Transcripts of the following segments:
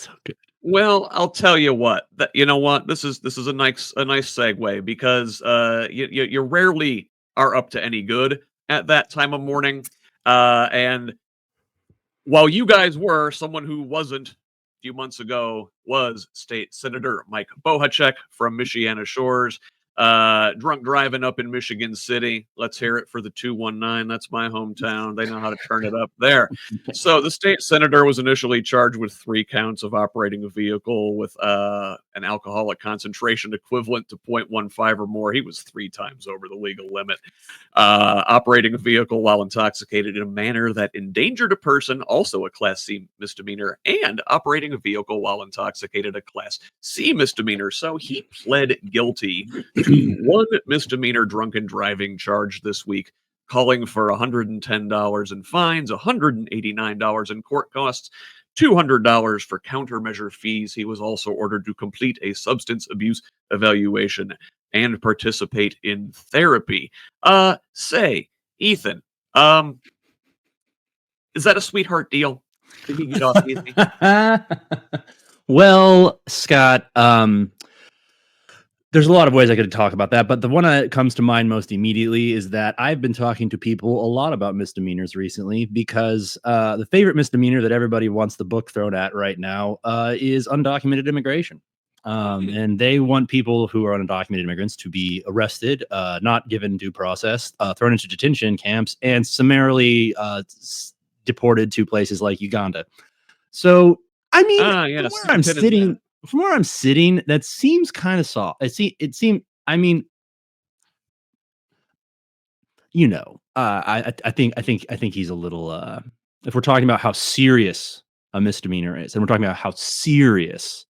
So good. Well, I'll tell you what. You know what? This is a nice segue because you rarely are up to any good at that time of morning. And while you guys were, someone who wasn't a few months ago was State Senator Mike Bohacek from Michiana Shores. Drunk driving up in Michigan City. Let's hear it for the 219. That's my hometown. They know how to turn it up there. So the state senator was initially charged with 3 counts of operating a vehicle with an alcoholic concentration equivalent to 0.15 or more. He was 3 times over the legal limit. Operating a vehicle while intoxicated in a manner that endangered a person, also a Class C misdemeanor, and operating a vehicle while intoxicated, a Class C misdemeanor. So he pled guilty to 1 misdemeanor drunken driving charge this week, calling for $110 in fines, $189 in court costs, $200 for countermeasure fees. He was also ordered to complete a substance abuse evaluation and participate in therapy. Say, Ethan, is that a sweetheart deal? Did he get off easy? Well, Scott, there's a lot of ways I could talk about that, but the one that comes to mind most immediately is that I've been talking to people a lot about misdemeanors recently because the favorite misdemeanor that everybody wants the book thrown at right now is undocumented immigration. And they want people who are undocumented immigrants to be arrested, not given due process, thrown into detention camps, and summarily deported to places like Uganda. So, I mean, from where I'm sitting, that seems kind of soft. It seemed. I mean, I think he's a little. If we're talking about how serious a misdemeanor is, and we're talking about how serious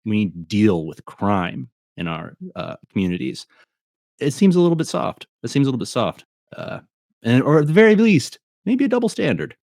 we deal with crime in our communities, it seems a little bit soft. Or at the very least, maybe a double standard.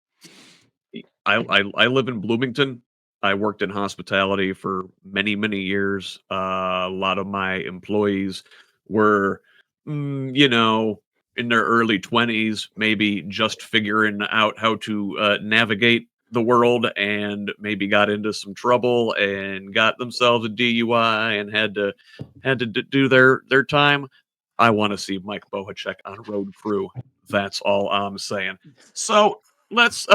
I live in Bloomington. I worked in hospitality for many, many years. A lot of my employees were, in their early 20s, maybe just figuring out how to navigate the world, and maybe got into some trouble and got themselves a DUI and had to do their time. I want to see Mike Bohacek on road crew. That's all I'm saying. So let's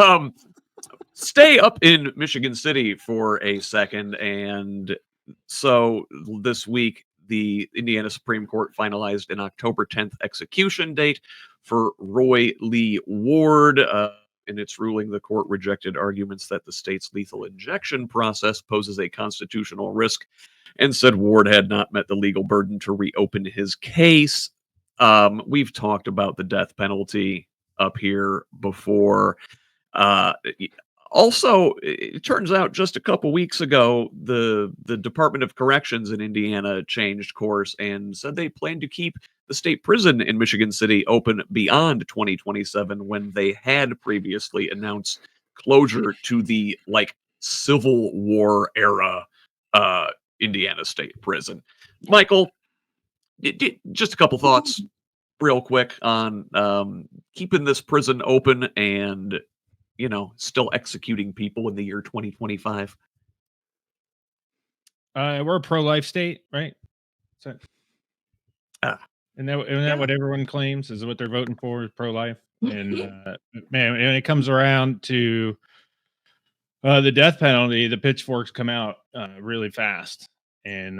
stay up in Michigan City for a second. And so this week, the Indiana Supreme Court finalized an October 10th execution date for Roy Lee Ward. In its ruling, the court rejected arguments that the state's lethal injection process poses a constitutional risk and said Ward had not met the legal burden to reopen his case. We've talked about the death penalty up here before. Also, it turns out just a couple weeks ago, the Department of Corrections in Indiana changed course and said they plan to keep the state prison in Michigan City open beyond 2027, when they had previously announced closure to the Civil War era Indiana State Prison. Michael, just a couple thoughts real quick on keeping this prison open and still executing people in the year 2025. We're a pro-life state, right? So, isn't that what everyone claims is what they're voting for, is pro-life? And man, when it comes around to the death penalty, the pitchforks come out really fast. And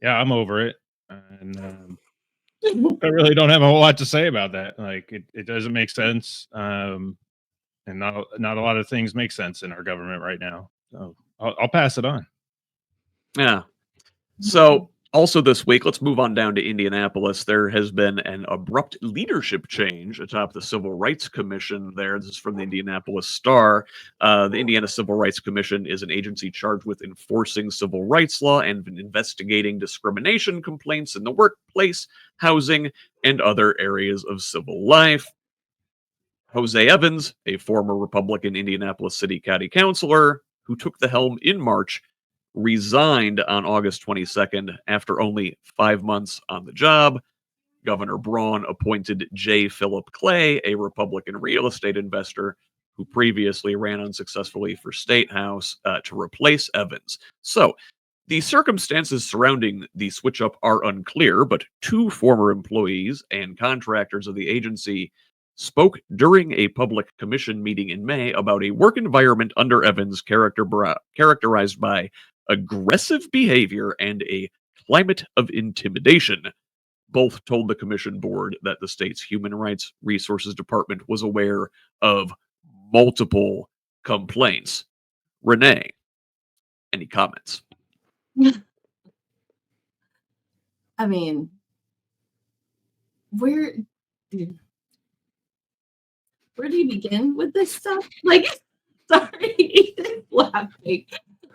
yeah, I'm over it. And I really don't have a whole lot to say about that. Like, it doesn't make sense. And not a lot of things make sense in our government right now. So I'll pass it on. Yeah. So also this week, let's move on down to Indianapolis. There has been an abrupt leadership change atop the Civil Rights Commission there. This is from the Indianapolis Star. The Indiana Civil Rights Commission is an agency charged with enforcing civil rights law and investigating discrimination complaints in the workplace, housing, and other areas of civil life. Jose Evans, a former Republican Indianapolis City County Councilor who took the helm in March, resigned on August 22nd after only 5 months on the job. Governor Braun appointed J. Philip Clay, a Republican real estate investor who previously ran unsuccessfully for State House to replace Evans. So the circumstances surrounding the switch up are unclear, but 2 former employees and contractors of the agency spoke during a public commission meeting in May about a work environment under Evans characterized by aggressive behavior and a climate of intimidation. Both told the commission board that the state's Human Rights Resources Department was aware of multiple complaints. Renee, any comments? I mean, where do you begin with this stuff? Like, sorry, laughing.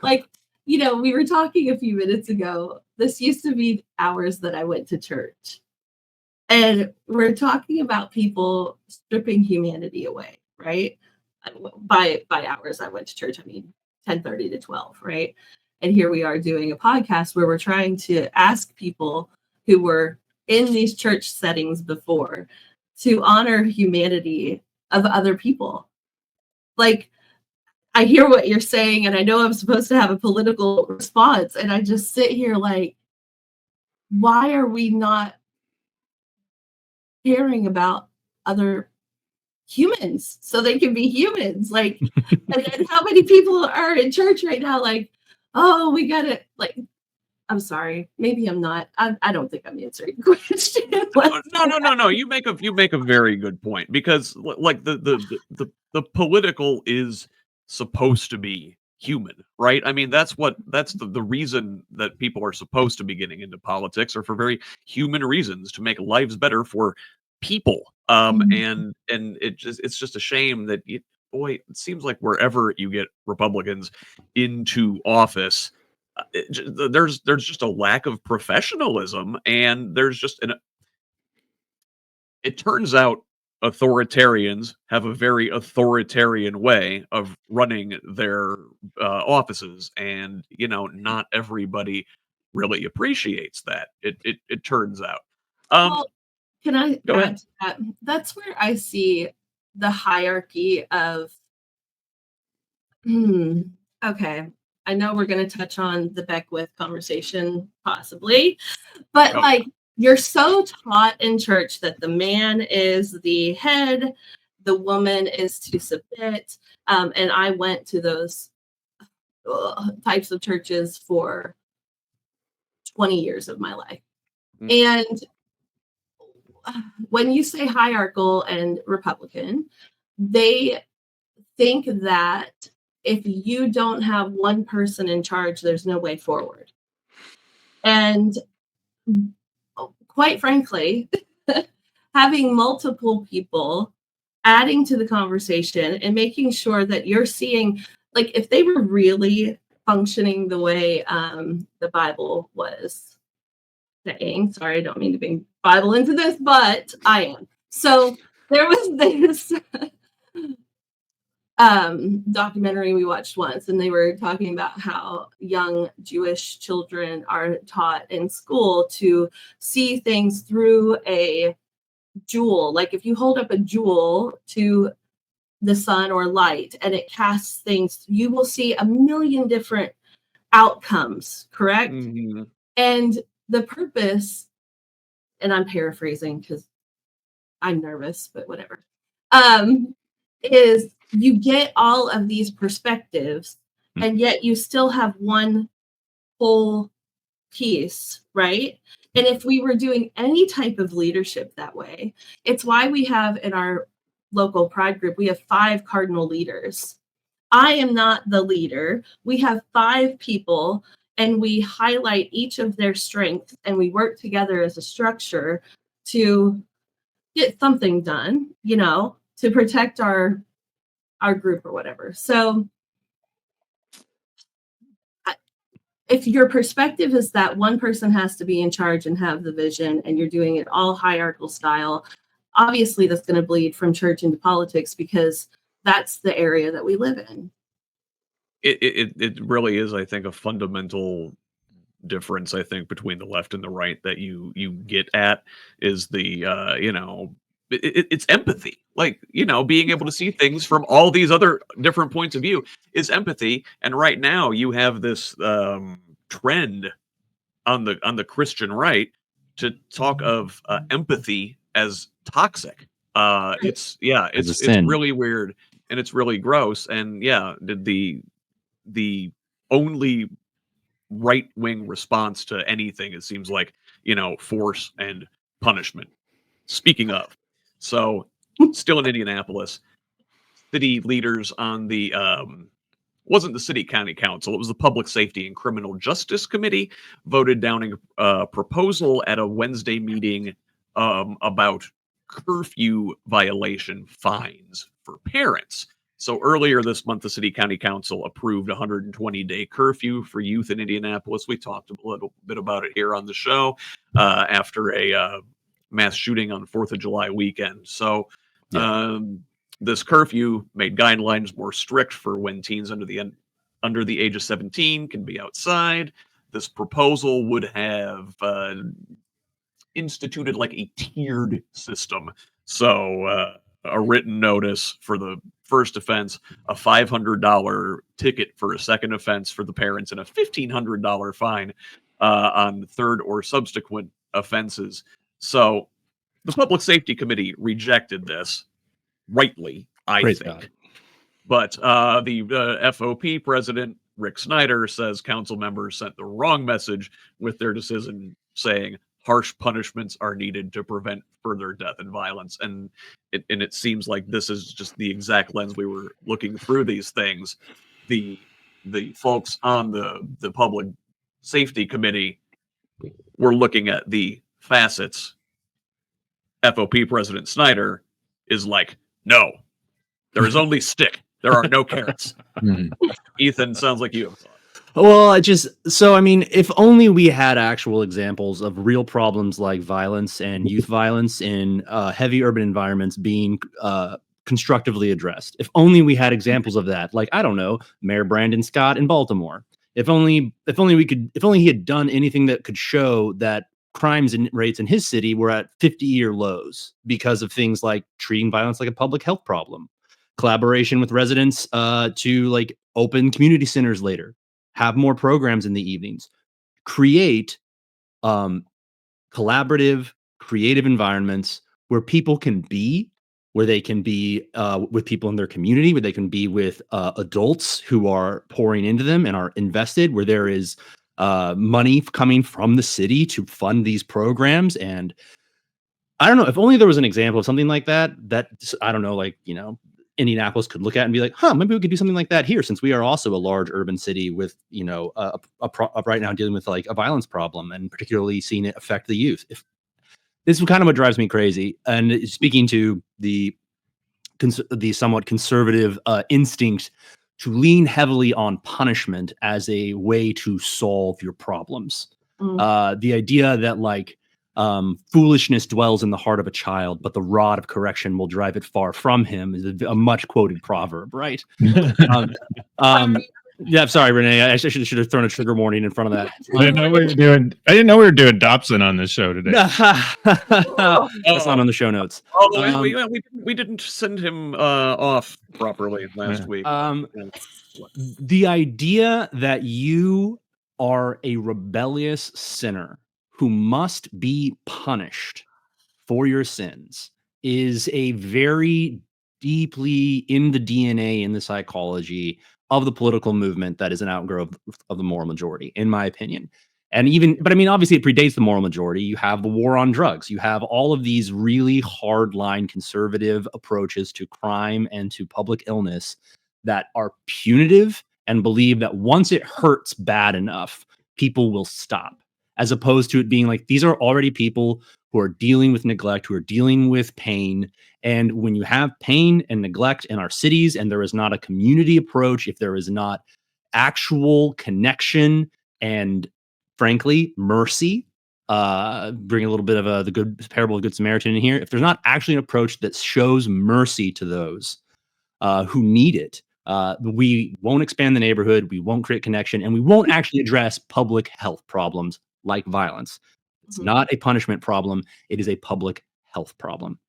Like, we were talking a few minutes ago. This used to be hours that I went to church. And we're talking about people stripping humanity away, right? By hours I went to church, I mean 10:30 to 12, right? And here we are doing a podcast where we're trying to ask people who were in these church settings before to honor humanity of other people. Like, I hear what you're saying, and I know I'm supposed to have a political response, and I just sit here like, why are we not caring about other humans so they can be humans? Like, and how many people are in church right now like, oh, we gotta, like, I'm sorry, maybe I'm not, I don't think I'm answering the question. No. You make a very good point, because like the political is supposed to be human, right? I mean, that's the reason that people are supposed to be getting into politics, or for very human reasons, to make lives better for people. And it's just a shame that it seems like wherever you get Republicans into office, there's just a lack of professionalism, and there's just it turns out authoritarians have a very authoritarian way of running their offices, and not everybody really appreciates that. It turns out. Well, can I Go add ahead. to that? That's where I see the hierarchy of, okay, I know we're going to touch on the Beckwith conversation, possibly, but Oh. like, you're so taught in church that the man is the head, the woman is to submit. And I went to those types of churches for 20 years of my life. And when you say hierarchical and Republican, they think that if you don't have one person in charge, there's no way forward. And quite frankly, having multiple people adding to the conversation and making sure that you're seeing, like, if they were really functioning the way the Bible was saying, sorry, I don't mean to bring Bible into this, but I am. So there was this documentary we watched once, and they were talking about how young Jewish children are taught in school to see things through a jewel. Like, if you hold up a jewel to the sun or light and it casts things, you will see a million different outcomes, correct? Mm-hmm. And the purpose, and I'm paraphrasing because I'm nervous, but whatever, is you get all of these perspectives, and yet you still have one whole piece, right? And if we were doing any type of leadership that way, it's why we have in our local Pride group, we have 5 cardinal leaders. I am not the leader. We have 5 people, and we highlight each of their strengths, and we work together as a structure to get something done, to protect our group or whatever. So if your perspective is that one person has to be in charge and have the vision, and you're doing it all hierarchical style, obviously that's going to bleed from church into politics, because that's the area that we live in. It really is, I think, a fundamental difference, I think, between the left and the right that you get at, is the it's empathy. Like, being able to see things from all these other different points of view is empathy. And right now you have this trend on the Christian right to talk of empathy as toxic. It's As a it's sin. really weird and it's really gross. And the only right wing response to anything, it seems like, force and punishment. Speaking of, so still in Indianapolis, city leaders on the wasn't the city county council, it was the Public Safety and Criminal Justice Committee, voted down a proposal at a Wednesday meeting about curfew violation fines for parents. So earlier this month, the city county council approved a 120-day curfew for youth in Indianapolis. We talked a little bit about it here on the show after a mass shooting on 4th of July weekend. So this curfew made guidelines more strict for when teens under the age of 17 can be outside. This proposal would have instituted like a tiered system. So a written notice for the first offense, a $500 ticket for a second offense for the parents, and a $1,500 fine on third or subsequent offenses. So the Public Safety Committee rejected this, rightly, I Praise think. God. But the FOP president, Rick Snyder, says council members sent the wrong message with their decision, saying harsh punishments are needed to prevent further death and violence. And it seems like this is just the exact lens we were looking through these things. The folks on the Public Safety Committee were looking at the facets. FOP President Snyder is like, no, there is only stick. There are no carrots. Ethan, sounds like you have a thought. Well, if only we had actual examples of real problems like violence and youth violence in heavy urban environments being constructively addressed. If only we had examples of that, like, I don't know, Mayor Brandon Scott in Baltimore. If only he had done anything that could show that crimes and rates in his city were at 50-year lows because of things like treating violence like a public health problem, collaboration with residents to like open community centers later, have more programs in the evenings, create collaborative, creative environments where people can be, where they can be with people in their community, where they can be with adults who are pouring into them and are invested, where there is money coming from the city to fund these programs. And I don't know, if only there was an example of something like that, I don't know, like, Indianapolis could look at and be like, maybe we could do something like that here, since we are also a large urban city with, right now dealing with like a violence problem, and particularly seeing it affect the youth. If this is kind of what drives me crazy. And speaking to the somewhat conservative instinct to lean heavily on punishment as a way to solve your problems. The idea that like foolishness dwells in the heart of a child, but the rod of correction will drive it far from him is a much quoted proverb, right? Yeah, I'm sorry, Renee. I should have thrown a trigger warning in front of that. I didn't know we were doing Dobson on this show today. That's not on the show notes. We didn't send him off properly last week. The idea that you are a rebellious sinner who must be punished for your sins is a very deeply in the DNA, in the psychology of the political movement that is an outgrowth of the moral majority, in my opinion. But obviously it predates the moral majority. You have the war on drugs. You have all of these really hardline conservative approaches to crime and to public illness that are punitive and believe that once it hurts bad enough, people will stop, as opposed to it being like, these are already people who are dealing with neglect, who are dealing with pain. And when you have pain and neglect in our cities, and there is not a community approach, if there is not actual connection and, frankly, mercy, bring a little bit of the good parable of Good Samaritan in here. If there's not actually an approach that shows mercy to those who need it, we won't expand the neighborhood, we won't create connection, and we won't actually address public health problems like violence. It's not a punishment problem. It is a public health problem.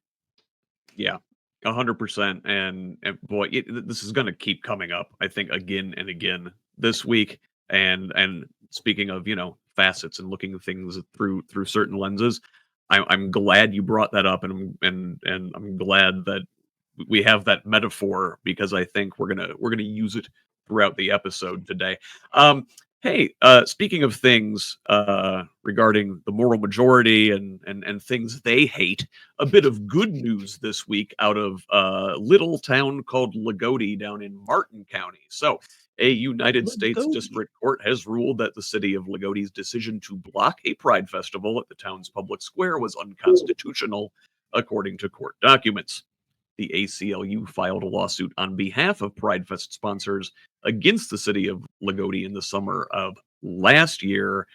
Yeah, 100%. And boy, this is going to keep coming up, I think, again and again this week. And speaking of, facets and looking at things through certain lenses, I'm glad you brought that up, and I'm glad that we have that metaphor, because I think we're gonna use it throughout the episode today. Hey, speaking of things regarding the moral majority and things they hate, a bit of good news this week out of a little town called Loogootee down in Martin County. So, a United States Loogootee. District Court has ruled that the city of Loogootie's decision to block a pride festival at the town's public square was unconstitutional, according to court documents. The ACLU filed a lawsuit on behalf of Pride Fest sponsors against the city of Loogootee in the summer of last year.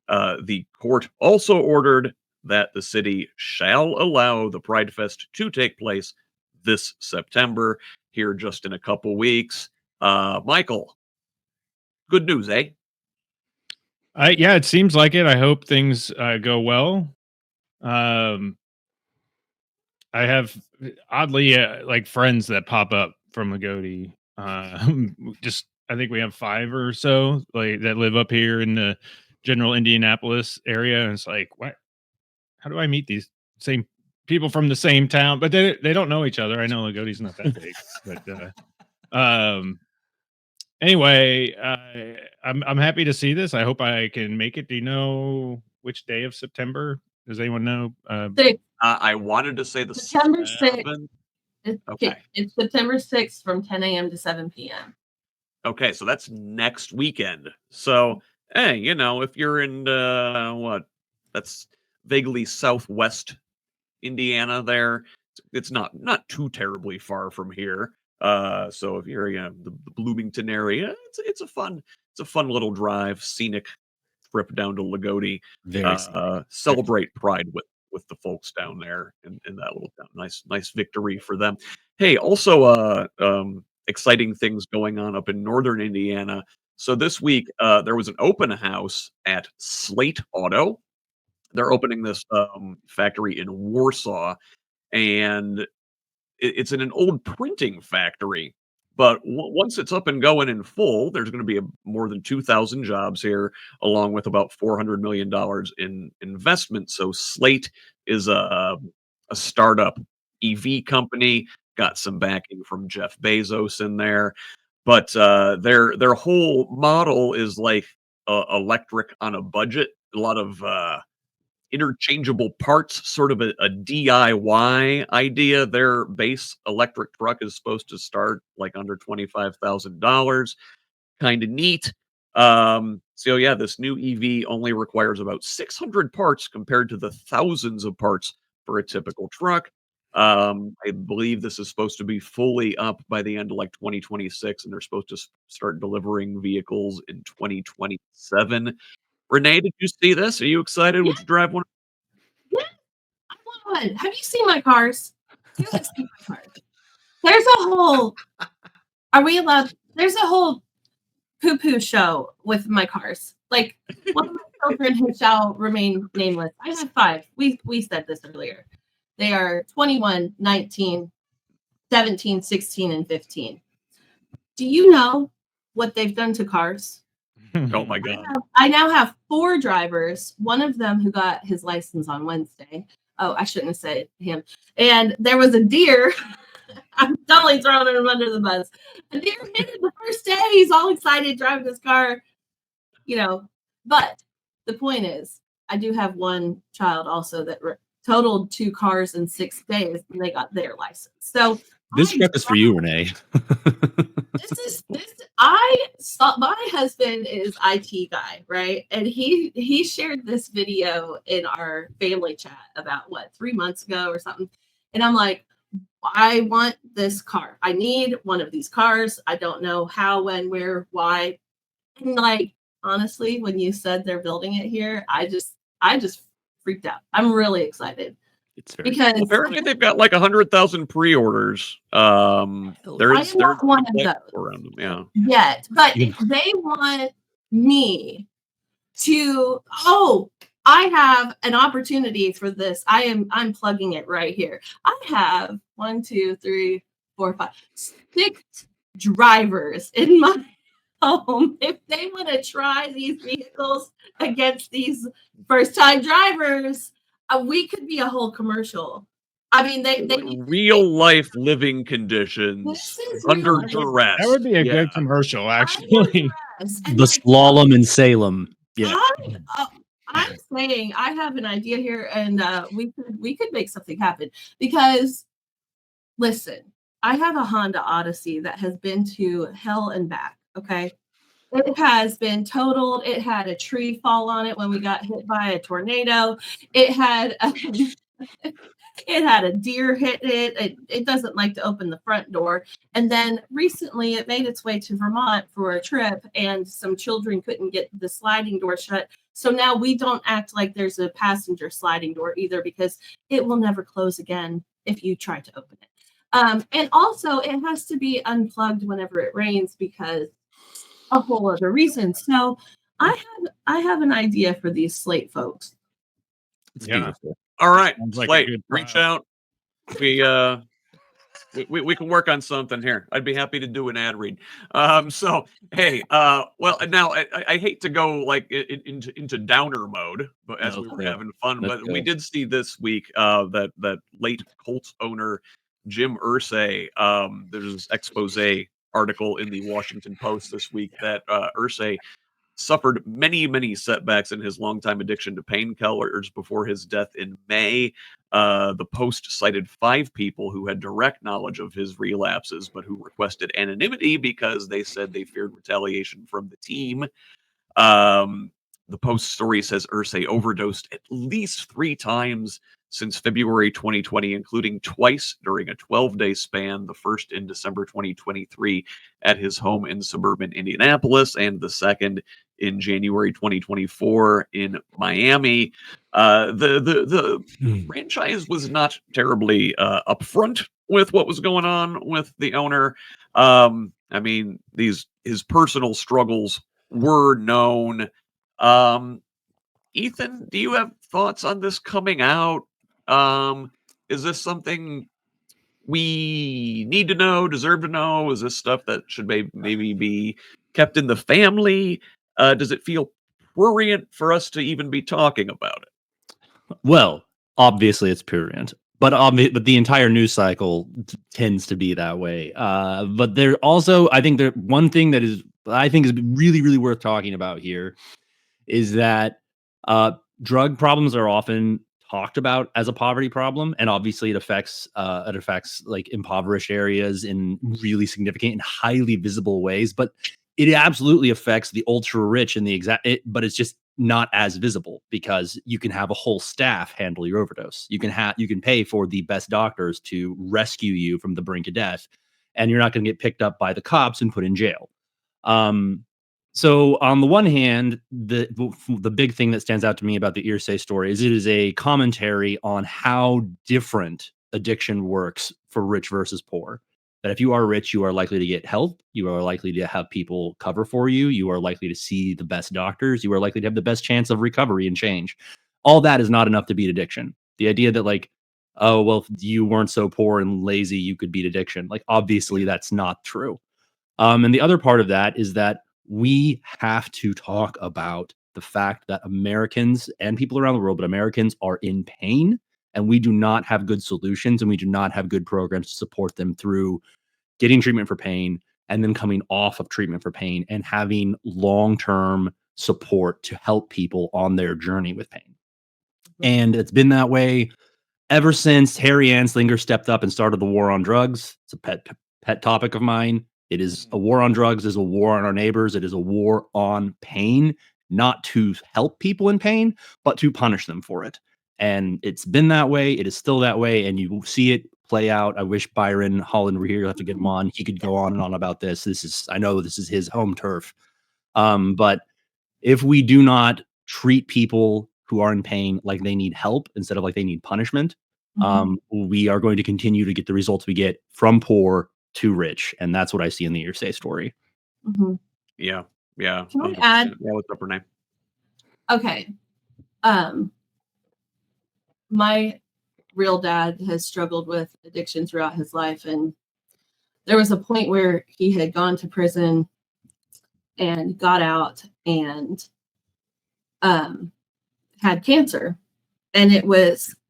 The court also ordered that the city shall allow the Pride Fest to take place this September, here just in a couple weeks. Michael, good news, eh? Yeah, it seems like it. I hope things go well. I have oddly like friends that pop up from Loogootee. Just I think we have 5 or so like that live up here in the general Indianapolis area, and it's like, what? How do I meet these same people from the same town? But they don't know each other. I know Lagootee's not that big, but anyway, I'm happy to see this. I hope I can make it. Do you know which day of September? Does anyone know? I wanted to say the September 6th. 7th. Okay. It's September 6th from 10 a.m. to 7 p.m. Okay, so that's next weekend. So, hey, if you're in that's vaguely southwest Indiana there, it's not too terribly far from here. So if you're the Bloomington area, it's a fun little drive, scenic trip down to Loogootee. Very Celebrate Pride with the folks down there in that little town. Nice victory for them. Hey, also exciting things going on up in northern Indiana. So this week there was an open house at Slate Auto. They're opening this factory in Warsaw, and it's in an old printing factory. But once it's up and going in full, there's going to be more than 2,000 jobs here, along with about $400 million in investment. So Slate is a startup EV company, got some backing from Jeff Bezos in there. But their whole model is like electric on a budget. A lot of interchangeable parts, sort of a DIY idea. Their base electric truck is supposed to start like under $25,000. Kind of neat. So yeah, this new EV only requires about 600 parts compared to the thousands of parts for a typical truck. I believe this is supposed to be fully up by the end of like 2026, and they're supposed to start delivering vehicles in 2027. Renee, did you see this? Are you excited? Would you drive one? Yeah, I want one. Have you seen my cars? You have seen my cars. There's a whole. Are we allowed? There's a whole poo-poo show with my cars. Like one of my children who shall remain nameless. I have 5. We said this earlier. They are 21, 19, 17, 16, and 15. Do you know what they've done to cars? Oh my God. I now have 4 drivers, one of them who got his license on Wednesday. Oh, I shouldn't have said him. And there was a deer. I'm totally throwing him under the bus. A deer hit him the first day. He's all excited driving his car, But the point is, I do have one child also that totaled 2 cars in 6 days, and they got their license. So this trip is for you, Renee. My husband is IT guy, right? And he shared this video in our family chat about 3 months ago or something. And I'm like, I want this car. I need one of these cars. I don't know how, when, where, why. And like, honestly, when you said they're building it here, I just freaked out. I'm really excited. Because apparently they've got like 100,000 pre-orders. There's one of those around them, yeah. Yet, but if they want me to, I have an opportunity for this. I'm plugging it right here. I have 1, 2, 3, 4, 5, 6 drivers in my home. If they want to try these vehicles against these first-time drivers, we could be a whole commercial. I mean, they real life living conditions under duress. That would be a good commercial, actually. The slalom in Salem. Yeah. I'm saying I have an idea here, and we could make something happen. Because listen, I have a Honda Odyssey that has been to hell and back. Okay, it has been totaled. It had a tree fall on it when we got hit by a tornado. It had it had a deer hit it. It doesn't like to open the front door. And then recently it made its way to Vermont for a trip, and some children couldn't get the sliding door shut. So now we don't act like there's a passenger sliding door either, because it will never close again if you try to open it. And also it has to be unplugged whenever it rains, because a whole other reason. So I have an idea for these Slate folks. It's Yeah. beautiful. All right, Sounds like a Slate, good reach trial. out. We can work on something here. I'd be happy to do an ad read. So hey, well, now I hate to go like into downer mode, but as No, we were yeah. having fun, Let's but we go. did see this week that late Colts owner Jim Irsay. There's this expose article in the Washington Post this week that Irsay suffered many setbacks in his longtime addiction to painkillers before his death in May. The Post cited 5 people who had direct knowledge of his relapses, but who requested anonymity because they said they feared retaliation from the team. The Post story says Irsay overdosed at least 3 times since February 2020, including twice during a 12-day span, the first in December 2023 at his home in suburban Indianapolis, and the second in January 2024 in Miami. The franchise was not terribly upfront with what was going on with the owner. I mean, his personal struggles were known. Ethan, do you have thoughts on this coming out? Is this something we need to know, deserve to know? Is this stuff that should maybe be kept in the family? Does it feel prurient for us to even be talking about it? Well, obviously it's prurient, but the entire news cycle tends to be that way. But there also, I think one thing that is really worth talking about here is that drug problems are often talked about as a poverty problem, and obviously it affects like impoverished areas in really significant and highly visible ways. But it absolutely affects the ultra rich in but it's just not as visible, because you can have a whole staff handle your overdose. You can pay for the best doctors to rescue you from the brink of death, and you're not going to get picked up by the cops and put in jail. So on the one hand, the big thing that stands out to me about the Irsay story is it is a commentary on how different addiction works for rich versus poor. That if you are rich, you are likely to get help. You are likely to have people cover for you. You are likely to see the best doctors. You are likely to have the best chance of recovery and change. All that is not enough to beat addiction. The idea that like, oh, well, if you weren't so poor and lazy, you could beat addiction. Like, obviously that's not true. And the other part of that is that we have to talk about the fact that Americans and people around the world, but Americans are in pain, and we do not have good solutions, and we do not have good programs to support them through getting treatment for pain and then coming off of treatment for pain and having long-term support to help people on their journey with pain. And it's been that way ever since Harry Anslinger stepped up and started the war on drugs. It's a pet topic of mine. It is a war on drugs. It is a war on our neighbors. It is a war on pain, not to help people in pain, but to punish them for it. And it's been that way. It is still that way. And you see it play out. I wish Byron Holland were here. You'll have to get him on. He could go on and on about this. I know this is his home turf. But if we do not treat people who are in pain like they need help instead of like they need punishment, we are going to continue to get the results we get from poor to rich. And that's what I see in the Irsay story. Yeah. Can I add? Yeah, what's up, Renee? Okay. My real dad has struggled with addiction throughout his life, and there was a point where he had gone to prison and got out and had cancer. And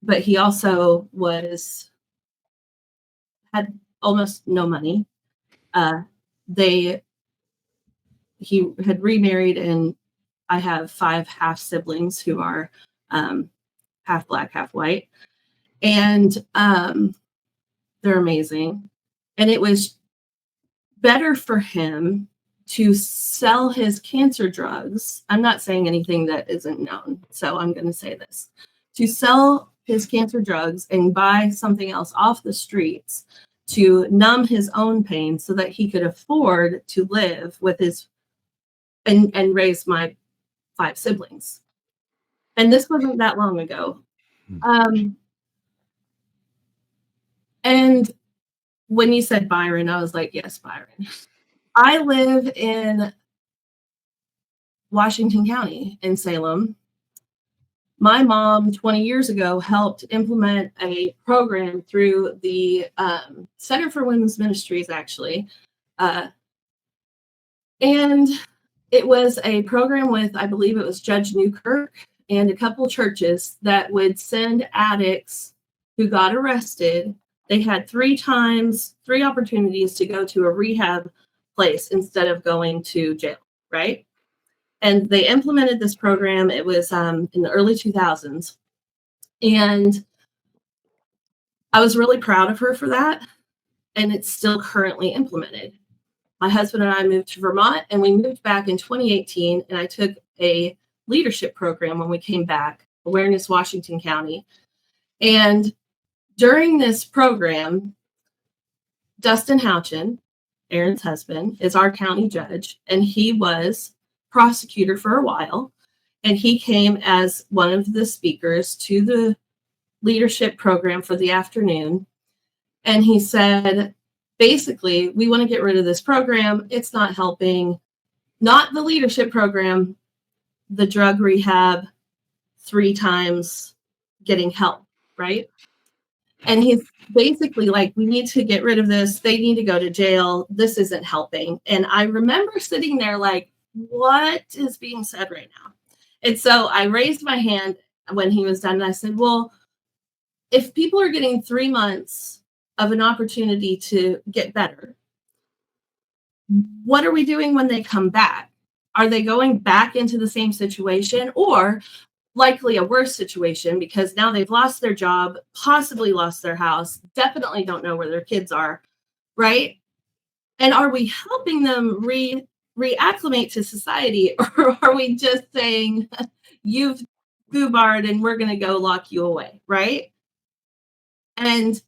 but he also had almost no money. He had remarried, and I have 5 half siblings who are half black, half white. And they're amazing. And it was better for him to sell his cancer drugs. I'm not saying anything that isn't known, so I'm going to say this. To sell his cancer drugs and buy something else off the streets to numb his own pain so that he could afford to live with his and raise my 5 siblings. And this wasn't that long ago. And when you said Byron, I was like, yes, Byron. I live in Washington County in Salem. My mom 20 years ago helped implement a program through the Center for Women's Ministries, actually. And it was a program with, I believe it was Judge Newkirk and a couple churches that would send addicts who got arrested. They had 3 opportunities to go to a rehab place instead of going to jail, right? And they implemented this program. It was in the early 2000s. And I was really proud of her for that. And it's still currently implemented. My husband and I moved to Vermont, and we moved back in 2018. And I took a leadership program when we came back, Awareness Washington County. And during this program, Dustin Houchin, Aaron's husband, is our county judge, and he was prosecutor for a while. And he came as one of the speakers to the leadership program for the afternoon. And he said, basically, we want to get rid of this program. It's not helping, not the leadership program, the drug rehab, 3 times getting help, right? And he's basically like, we need to get rid of this. They need to go to jail. This isn't helping. And I remember sitting there like, what is being said right now? And so I raised my hand when he was done. And I said, well, if people are getting 3 months of an opportunity to get better, what are we doing when they come back? Are they going back into the same situation, or likely a worse situation because now they've lost their job, possibly lost their house, definitely don't know where their kids are, right? And are we helping them reacclimate to society, or are we just saying, you've goobarred and we're going to go lock you away, right? And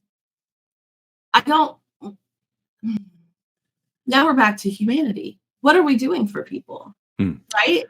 now we're back to humanity. What are we doing for people, right?